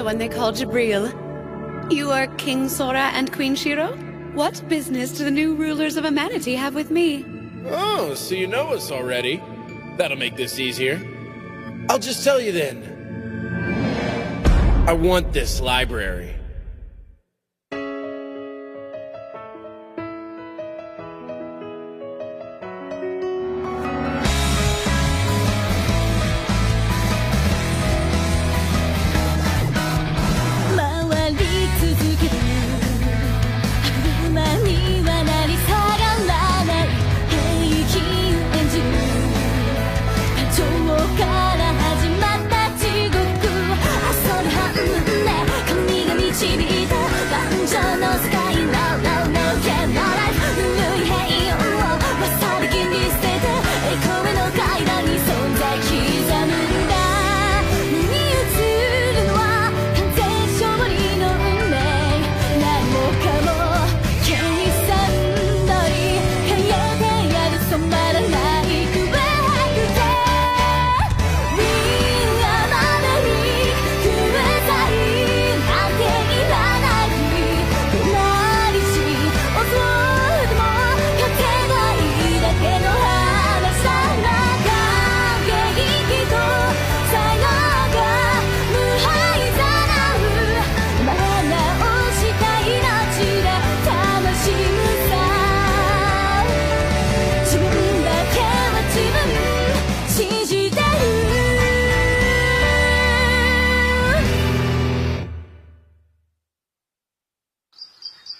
one they call Jabril. You are King Sora and Queen Shiro? What business do the new rulers of Humanity have with me? Oh, so you know us already. That'll make this easier. I'll just tell you then. I want this library.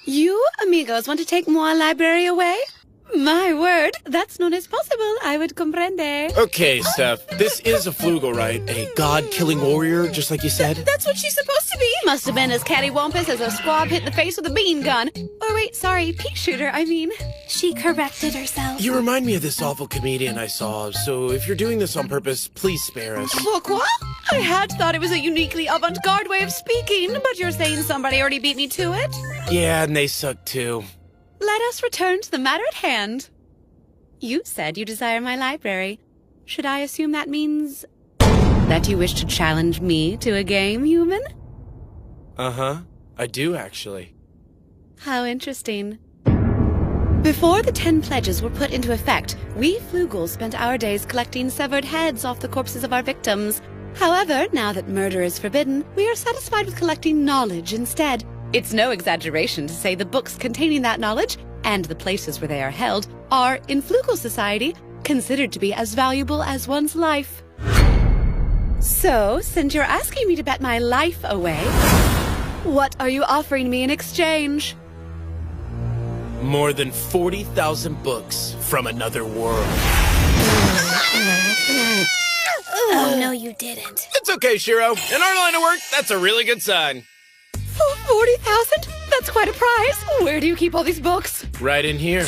You, amigos, want to take my library away? My word, that's not as possible. I would comprende. Okay, Steph, this is a flugel, right? A god-killing warrior, just like you said? That's what she's supposed to be. Must have been as cattywampus as a squab hit in the face with a bean gun. Or wait, sorry, pea shooter, I mean. She corrected herself. You remind me of this awful comedian I saw, so if you're doing this on purpose, please spare us. Pourquoi? I had thought it was a uniquely avant-garde way of speaking, but you're saying somebody already beat me to it? Yeah, and they suck too. Let us return to the matter at hand. You said you desire my library. Should I assume that means that you wish to challenge me to a game, human? Uh-huh. I do, actually. How interesting. Before the 10 pledges were put into effect, we Flugels spent our days collecting severed heads off the corpses of our victims. However, now that murder is forbidden, we are satisfied with collecting knowledge instead. It's no exaggeration to say the books containing that knowledge, and the places where they are held, are, in Flugel society, considered to be as valuable as one's life. So, since you're asking me to bet my life away, what are you offering me in exchange? More than 40,000 books from another world. Oh, no, you didn't. It's okay, Shiro. In our line of work, that's a really good sign. 40,000? That's quite a prize. Where do you keep all these books? Right in here.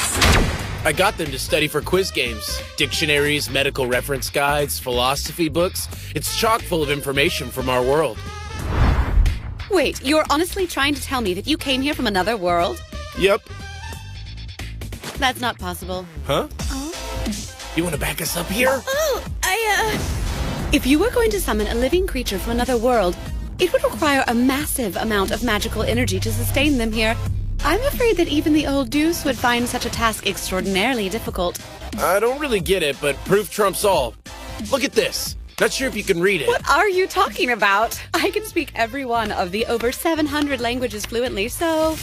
I got them to study for quiz games. Dictionaries, medical reference guides, philosophy books. It's chock full of information from our world. Wait, you're honestly trying to tell me that you came here from another world? Yep. That's not possible. Huh? Oh? You want to back us up here? Oh, If you were going to summon a living creature from another world, it would require a massive amount of magical energy to sustain them here. I'm afraid that even the old Deuce would find such a task extraordinarily difficult. I don't really get it, but proof trumps all. Look at this. Not sure if you can read it. What are you talking about? I can speak every one of the over 700 languages fluently, so...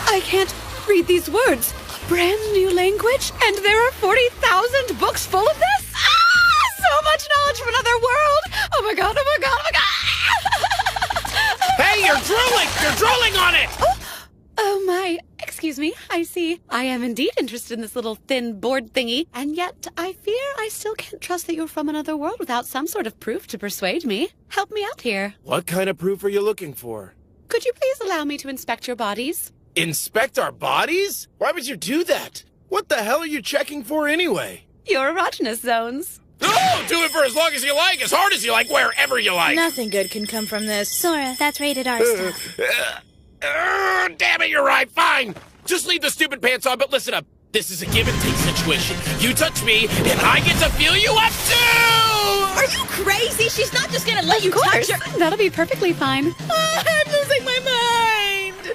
I can't read these words. A brand new language? And there are 40,000 books full of this? So much knowledge from another world! Oh my god, oh my god, oh my god! Hey, you're drooling! You're drooling on it! Oh my, excuse me, I see. I am indeed interested in this little thin board thingy, and yet I fear I still can't trust that you're from another world without some sort of proof to persuade me. Help me out here. What kind of proof are you looking for? Could you please allow me to inspect your bodies? Inspect our bodies? Why would you do that? What the hell are you checking for anyway? Your erogenous zones. Oh, do it for as long as you like, as hard as you like, wherever you like. Nothing good can come from this. Sora, that's rated R stuff. Damn it, you're right, fine. Just leave the stupid pants on, but listen up. This is a give and take situation. You touch me, and I get to feel you up too! Are you crazy? She's not just gonna let you touch her. That'll be perfectly fine. I'm losing my mind.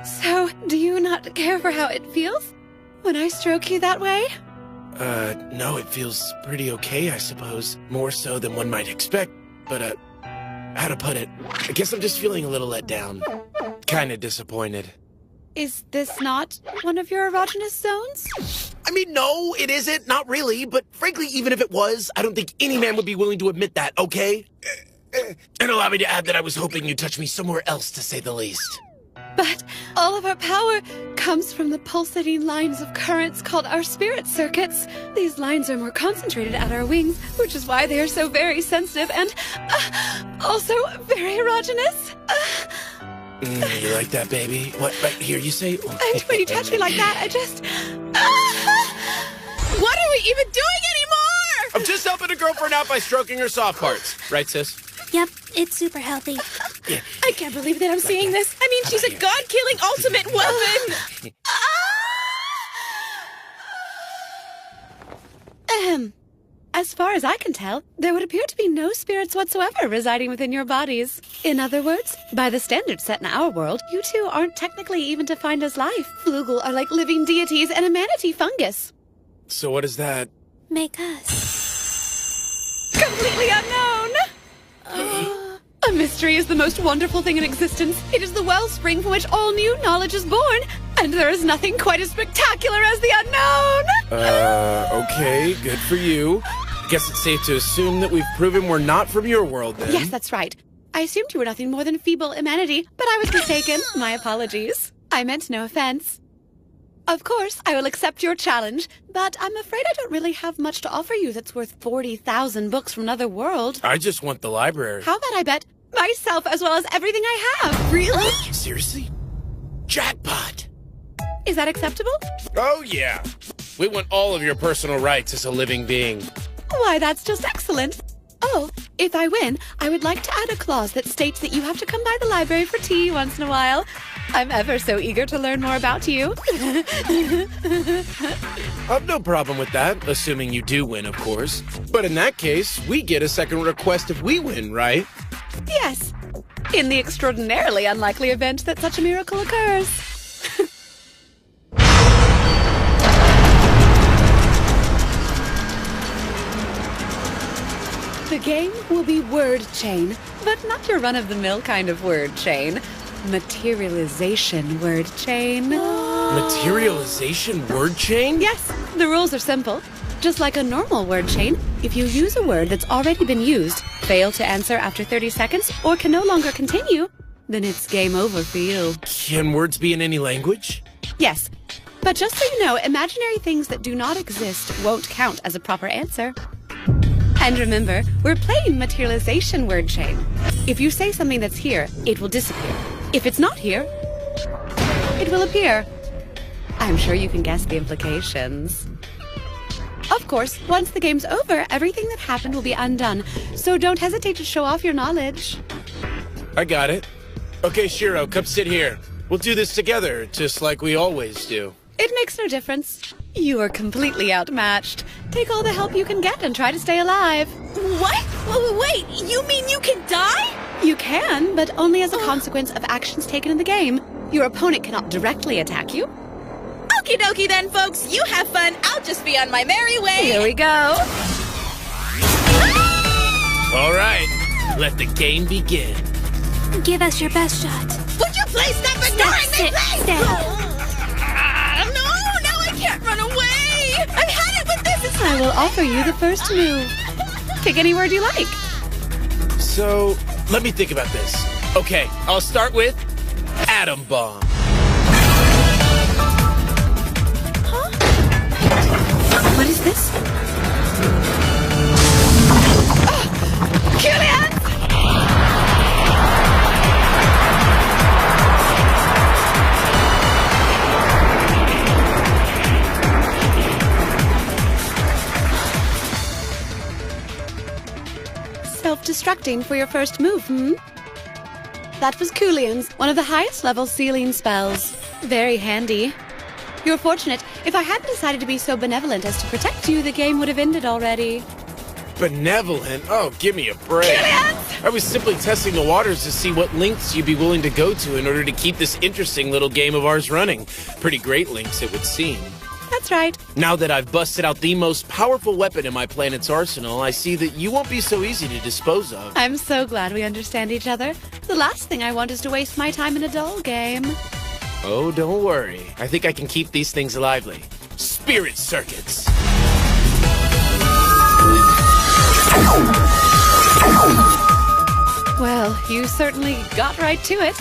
So, do you not care for how it feels when I stroke you that way? No, it feels pretty okay, I suppose. More so than one might expect. But, how to put it? I guess I'm just feeling a little let down. Kinda disappointed. Is this not one of your erogenous zones? I mean, no, it isn't. Not really. But frankly, even if it was, I don't think any man would be willing to admit that, okay? And allow me to add that I was hoping you'd touch me somewhere else, to say the least. But all of our power comes from the pulsating lines of currents called our spirit circuits. These lines are more concentrated at our wings, which is why they are so very sensitive and also very erogenous. You like that, baby? What, right here, you say? And when you touch me like that, I just... What are we even doing anymore? I'm just helping a girlfriend out by stroking her soft parts. Right, sis? Yep, it's super healthy. Yeah. I can't believe that I'm seeing this. I mean, she's a god-killing ultimate weapon. As far as I can tell, there would appear to be no spirits whatsoever residing within your bodies. In other words, by the standards set in our world, you two aren't technically even defined as life. Flugel are like living deities and a manatee fungus. So what is that? Make us. Completely unknown! A mystery is the most wonderful thing in existence. It is the wellspring from which all new knowledge is born, and there is nothing quite as spectacular as the unknown! Okay, good for you. I guess it's safe to assume that we've proven we're not from your world, then. Yes, that's right. I assumed you were nothing more than feeble humanity, but I was mistaken. My apologies. I meant no offense. Of course, I will accept your challenge, but I'm afraid I don't really have much to offer you that's worth 40,000 books from another world. I just want the library. How about I bet myself as well as everything I have? Really? Seriously? Jackpot! Is that acceptable? Oh, yeah. We want all of your personal rights as a living being. Why, that's just excellent. Oh, if I win, I would like to add a clause that states that you have to come by the library for tea once in a while. I'm ever so eager to learn more about you. I've no problem with that, assuming you do win, of course. But in that case, we get a second request if we win, right? Yes, in the extraordinarily unlikely event that such a miracle occurs. The game will be word chain, but not your run-of-the-mill kind of word chain. Materialization word chain. Materialization word chain? Yes, the rules are simple. Just like a normal word chain, if you use a word that's already been used, fail to answer after 30 seconds, or can no longer continue, then it's game over for you. Can words be in any language? Yes, but just so you know, imaginary things that do not exist won't count as a proper answer. And remember, we're playing materialization word chain. If you say something that's here, it will disappear. If it's not here, it will appear. I'm sure you can guess the implications. Of course, once the game's over, everything that happened will be undone, so don't hesitate to show off your knowledge. I got it. Okay, Shiro, come sit here. We'll do this together, just like we always do. It makes no difference. You are completely outmatched. Take all the help you can get and try to stay alive. What? Wait, you mean you can die? You can, but only as a consequence of actions taken in the game. Your opponent cannot directly attack you. Okie dokie then, folks. You have fun. I'll just be on my merry way. Here we go. All right, let the game begin. Give us your best shot. Would you please stop ignoring me, please? Stay. No, now I can't run away. I've had it with this. I will offer you the first move. Pick any word you like. So, let me think about this. Okay, I'll start with atom bomb. What is this? Julian! Self-destructing for your first move, That was Coolian's, one of the highest level sealing spells. Very handy. You're fortunate. If I hadn't decided to be so benevolent as to protect you, the game would have ended already. Benevolent? Oh, give me a break. I was simply testing the waters to see what lengths you'd be willing to go to in order to keep this interesting little game of ours running. Pretty great lengths, it would seem. That's right. Now that I've busted out the most powerful weapon in my planet's arsenal, I see that you won't be so easy to dispose of. I'm so glad we understand each other. The last thing I want is to waste my time in a dull game. Oh, don't worry. I think I can keep these things lively. Spirit circuits! Well, you certainly got right to it.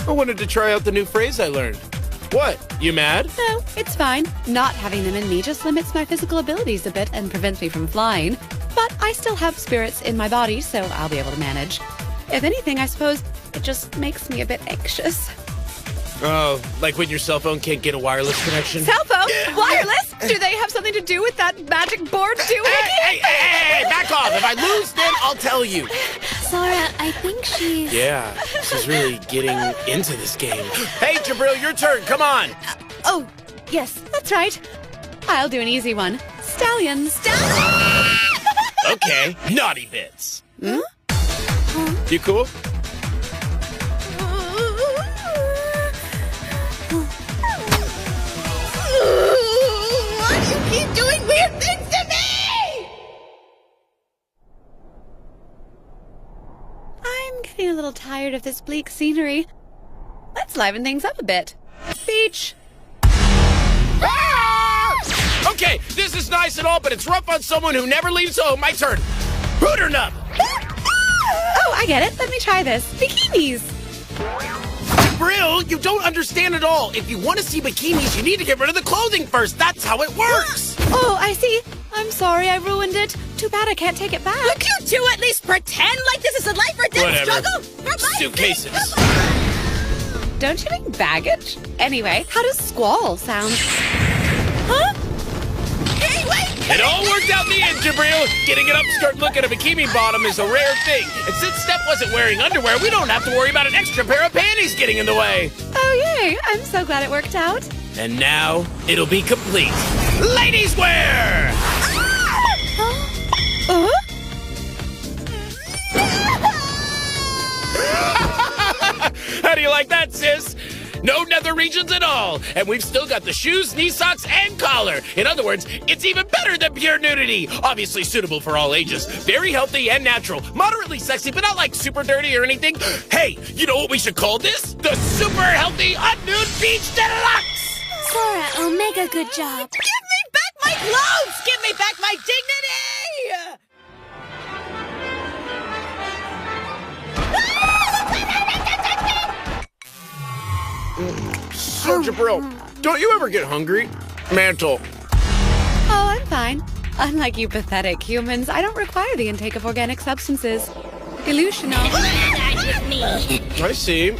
I wanted to try out the new phrase I learned. What? You mad? No, it's fine. Not having them in me just limits my physical abilities a bit and prevents me from flying. But I still have spirits in my body, so I'll be able to manage. If anything, I suppose it just makes me a bit anxious. Oh, like when your cell phone can't get a wireless connection? Cell phone? Wireless? Do they have something to do with that magic board too? Hey, back off! If I lose, then I'll tell you. Sora, I think she's... Yeah, she's really getting into this game. Hey, Jabril, your turn. Come on. Oh, yes, that's right. I'll do an easy one. Stallions. Okay, naughty bits. You cool? Why do you keep doing weird things to me? I'm getting a little tired of this bleak scenery. Let's liven things up a bit. Beach. Ah! Okay, this is nice and all, but it's rough on someone who never leaves home. My turn. Hooter nub. Oh, I get it. Let me try this. Bikinis. Jabril, you don't understand at all. If you want to see bikinis, you need to get rid of the clothing first. That's how it works. Oh, I see. I'm sorry I ruined it. Too bad I can't take it back. Look, you two at least pretend like this is a life or death Whatever. struggle. For my Suitcases. sake. Don't you mean baggage? Anyway, how does squall sound? Huh? Hey, wait! It all worked out in the end, Jabril. Getting an upskirt look at a bikini bottom is a rare thing. And since Steph wasn't wearing underwear, we don't have to worry about an extra pair of panties getting in the way. Oh, yay. I'm so glad it worked out. And now, it'll be complete. Ladies wear! How do you like that, sis? No nether regions at all. And we've still got the shoes, knee socks, and collar. In other words, it's even better than pure nudity. Obviously suitable for all ages. Very healthy and natural. Moderately sexy, but not like super dirty or anything. Hey, you know what we should call this? The Super Healthy Unnude Beach Deluxe! Sora, Omega, good job. Give me back my clothes! Give me back my dignity! So, Jabril, don't you ever get hungry? Mantle. Oh, I'm fine. Unlike you pathetic humans, I don't require the intake of organic substances. Illusional. I see.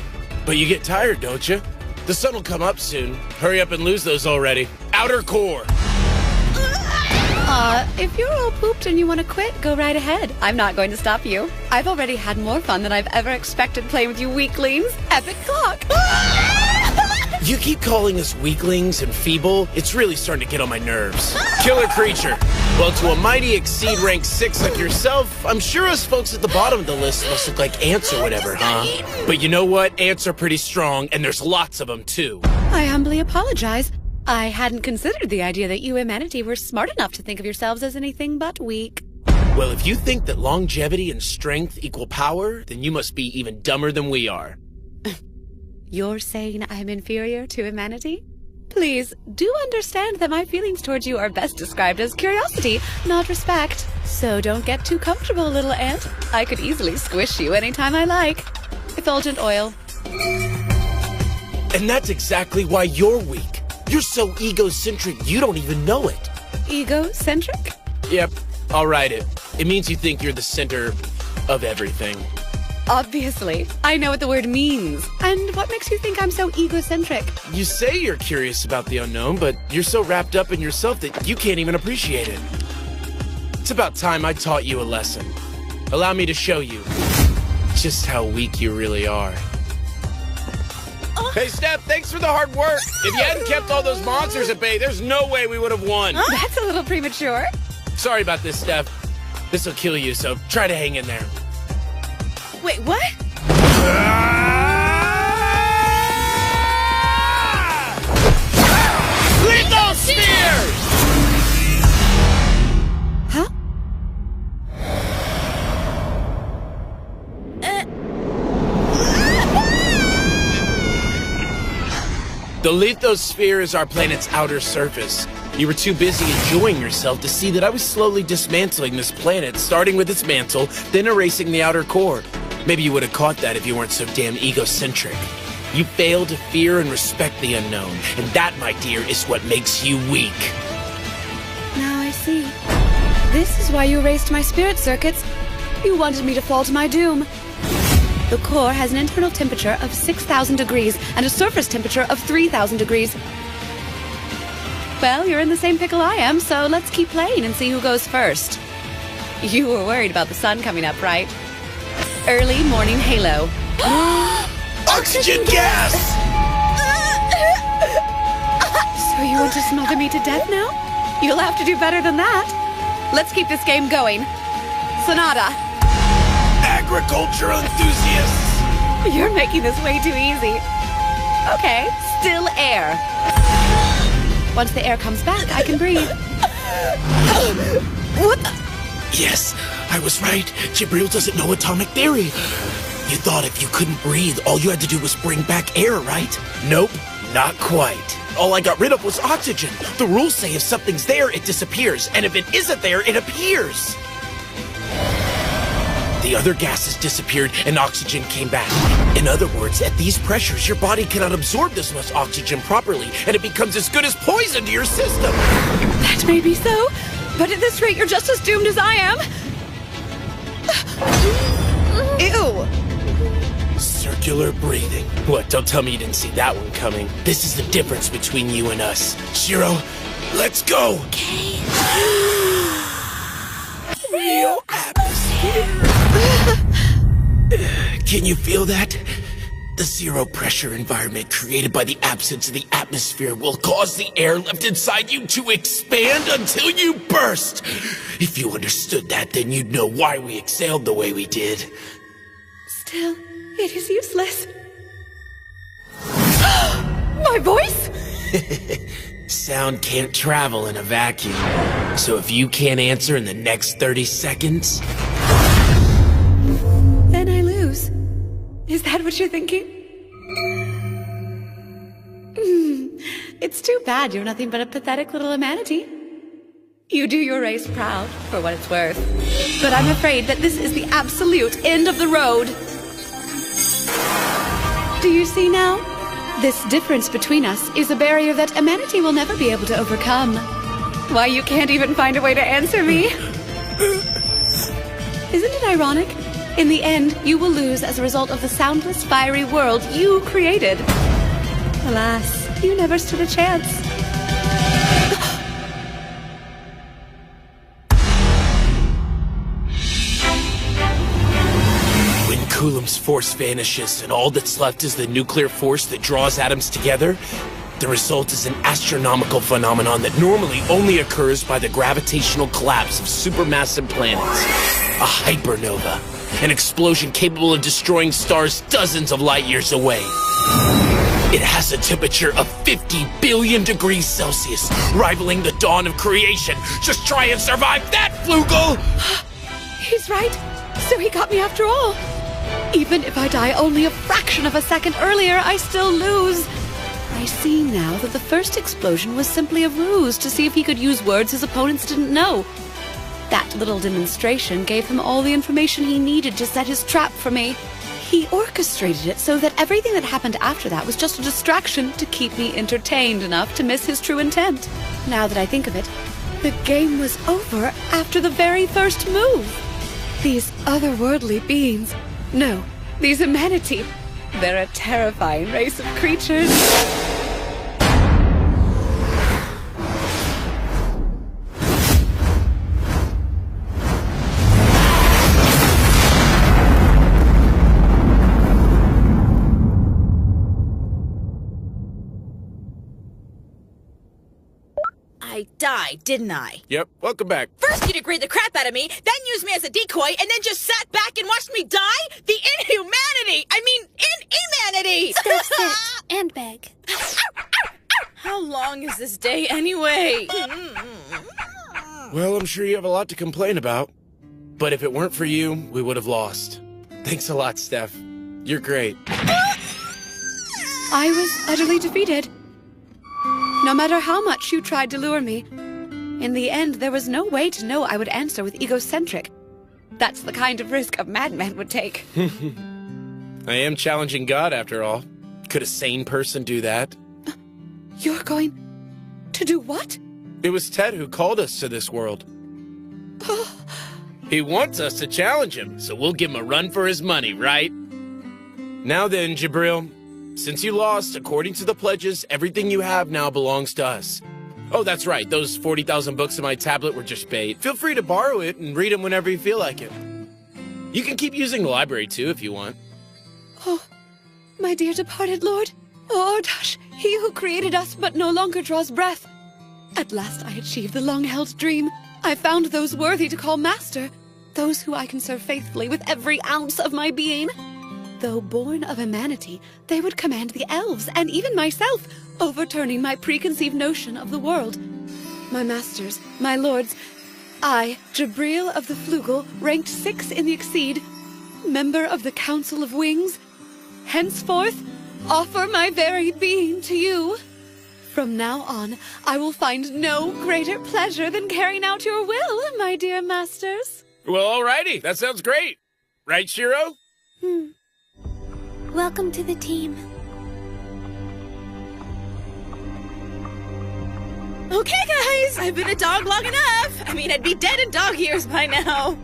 But you get tired, don't you? The sun will come up soon. Hurry up and lose those already. Outer core. If you're all pooped and you want to quit, go right ahead. I'm not going to stop you. I've already had more fun than I've ever expected playing with you weaklings. Epic cock. You keep calling us weaklings and feeble. It's really starting to get on my nerves. Killer creature. Well, to a mighty exceed rank 6 like yourself, I'm sure us folks at the bottom of the list must look like ants or whatever, huh? But you know what? Ants are pretty strong, and there's lots of them, too. I humbly apologize. I hadn't considered the idea that you humanity were smart enough to think of yourselves as anything but weak. Well, if you think that longevity and strength equal power, then you must be even dumber than we are. You're saying I'm inferior to humanity? Please, do understand that my feelings towards you are best described as curiosity, not respect. So don't get too comfortable, little ant. I could easily squish you anytime I like. Effulgent oil. And that's exactly why you're weak. You're so egocentric, you don't even know it. Egocentric? Yep, I'll write it. It means you think you're the center of everything. Obviously. I know what the word means. And what makes you think I'm so egocentric? You say you're curious about the unknown, but you're so wrapped up in yourself that you can't even appreciate it. It's about time I taught you a lesson. Allow me to show you just how weak you really are. Hey, Steph, thanks for the hard work. If you hadn't kept all those monsters at bay, there's no way we would have won. That's a little premature. Sorry about this, Steph. This'll kill you, so try to hang in there. Wait, what? Lethal Spheres! Huh? The lithosphere is our planet's outer surface. You were too busy enjoying yourself to see that I was slowly dismantling this planet, starting with its mantle, then erasing the outer core. Maybe you would have caught that if you weren't so damn egocentric. You fail to fear and respect the unknown, and that, my dear, is what makes you weak. Now I see. This is why you erased my spirit circuits. You wanted me to fall to my doom. The core has an internal temperature of 6,000 degrees and a surface temperature of 3,000 degrees. Well, you're in the same pickle I am, so let's keep playing and see who goes first. You were worried about the sun coming up, right? Early morning halo. Oxygen gas! So you want to smother me to death now? You'll have to do better than that. Let's keep this game going. Sonata. Agriculture enthusiasts! You're making this way too easy. Okay, still air. Once the air comes back, I can breathe. What the? Yes, I was right. Jibril doesn't know atomic theory. You thought if you couldn't breathe, all you had to do was bring back air, right? Nope, not quite. All I got rid of was oxygen. The rules say if something's there, it disappears, and if it isn't there, it appears. The other gases disappeared and oxygen came back. In other words, at these pressures, your body cannot absorb this much oxygen properly, and it becomes as good as poison to your system. That may be so, but at this rate, you're just as doomed as I am. Ew. Circular breathing. What, don't tell me you didn't see that one coming. This is the difference between you and us. Shiro, let's go! Okay. Real atmosphere. Can you feel that? The zero pressure environment created by the absence of the atmosphere will cause the air left inside you to expand until you burst. If you understood that, then you'd know why we exhaled the way we did. Still, it is useless. My voice? Sound can't travel in a vacuum. So if you can't answer in the next 30 seconds... Then I lose. Is that what you're thinking? It's too bad you're nothing but a pathetic little humanity. You do your race proud, for what it's worth. But I'm afraid that this is the absolute end of the road. Do you see now? This difference between us is a barrier that humanity will never be able to overcome. Why, you can't even find a way to answer me. Isn't it ironic? In the end, you will lose as a result of the soundless, fiery world you created. Alas, you never stood a chance. When Coulomb's force vanishes and all that's left is the nuclear force that draws atoms together, the result is an astronomical phenomenon that normally only occurs by the gravitational collapse of supermassive planets. A hypernova. An explosion capable of destroying stars dozens of light years away. It has a temperature of 50 billion degrees Celsius, rivaling the dawn of creation. Just try and survive that, Flugel! He's right. So he got me after all. Even if I die only a fraction of a second earlier, I still lose. I see now that the first explosion was simply a ruse to see if he could use words his opponents didn't know. That little demonstration gave him all the information he needed to set his trap for me. He orchestrated it so that everything that happened after that was just a distraction to keep me entertained enough to miss his true intent. Now that I think of it, the game was over after the very first move. These otherworldly beings, no, these humanity, they're a terrifying race of creatures. die, didn't I? Yep, welcome back. First you degrade the crap out of me, then use me as a decoy, and then just sat back and watched me die? The inhumanity! I mean, inhumanity! Steph, sit and beg. How long is this day anyway? Well, I'm sure you have a lot to complain about. But if it weren't for you, we would have lost. Thanks a lot, Steph. You're great. I was utterly defeated. No matter how much you tried to lure me, in the end, there was no way to know I would answer with egocentric. That's the kind of risk a madman would take. I am challenging God, after all. Could a sane person do that? You're going to do what? It was Ted who called us to this world. He wants us to challenge him, so we'll give him a run for his money, right? Now then, Jabril, since you lost, according to the pledges, everything you have now belongs to us. Oh, that's right, those 40,000 books in my tablet were just bait. Feel free to borrow it and read them whenever you feel like it. You can keep using the library, too, if you want. Oh, my dear departed lord. Oh, Ordash, he who created us but no longer draws breath. At last I achieved the long-held dream. I found those worthy to call master, those who I can serve faithfully with every ounce of my being. Though born of humanity, they would command the elves, and even myself, overturning my preconceived notion of the world. My masters, my lords, I, Jabril of the Flugel, ranked 6 in the Exceed, member of the Council of Wings, henceforth offer my very being to you. From now on, I will find no greater pleasure than carrying out your will, my dear masters. Well, alrighty. That sounds great. Right, Shiro? Welcome to the team. Okay, guys, I've been a dog long enough. I mean, I'd be dead in dog years by now.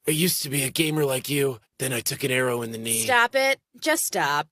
I used to be a gamer like you, then I took an arrow in the knee. Stop it. Just stop.